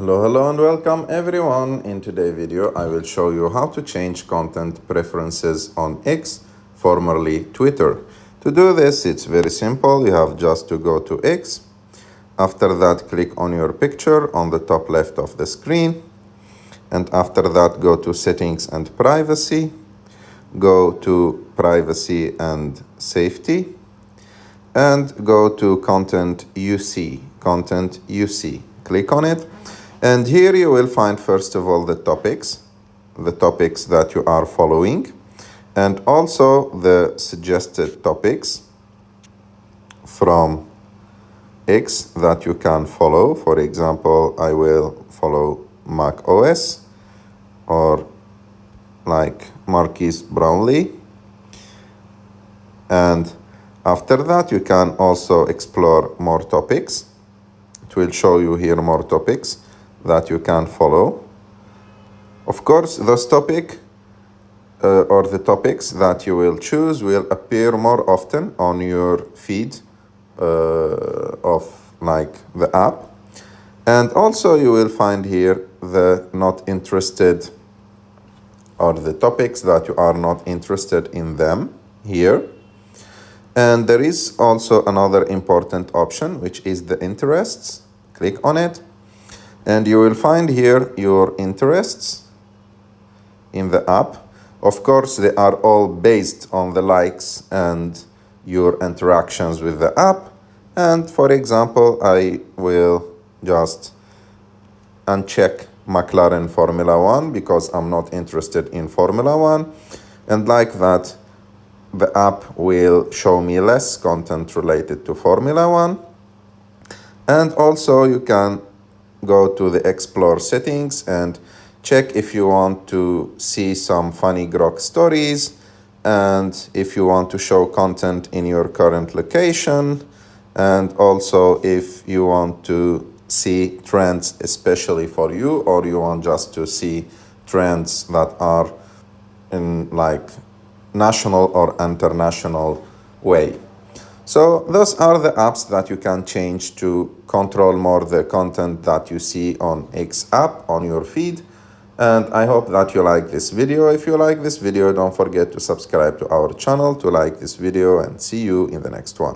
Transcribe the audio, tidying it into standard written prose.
Hello and welcome everyone. In today's video I will show you how to change content preferences on X, formerly Twitter. To do this it's very simple. You have just to go to X. After that click on your picture on the top left of the screen, and after that go to settings and privacy, go to privacy and safety, and go to content UC. Click on it. And here you will find, first of all, the topics that you are following, and also the suggested topics from X that you can follow. For example, I will follow Mac OS or like Marquise Brownlee. And after that, you can also explore more topics. It will show you here more topics that you can follow. Of course, those topics or the topics that you will choose will appear more often on your feed of like the app. And also you will find here the not interested, or the topics that you are not interested in them here. And there is also another important option, which is the interests. Click on it. And you will find here your interests in the app. Of course, they are all based on the likes and your interactions with the app. And for example, I will just uncheck McLaren Formula One because I'm not interested in Formula One. And like that, the app will show me less content related to Formula One. And also you can go to the explore settings and check if you want to see some funny grok stories, and if you want to show content in your current location, and also if you want to see trends especially for you, or you want just to see trends that are in like national or international way. So those are the apps that you can change to control more the content that you see on X app on your feed. And I hope that you like this video. If you like this video, don't forget to subscribe to our channel, to like this video, and see you in the next one.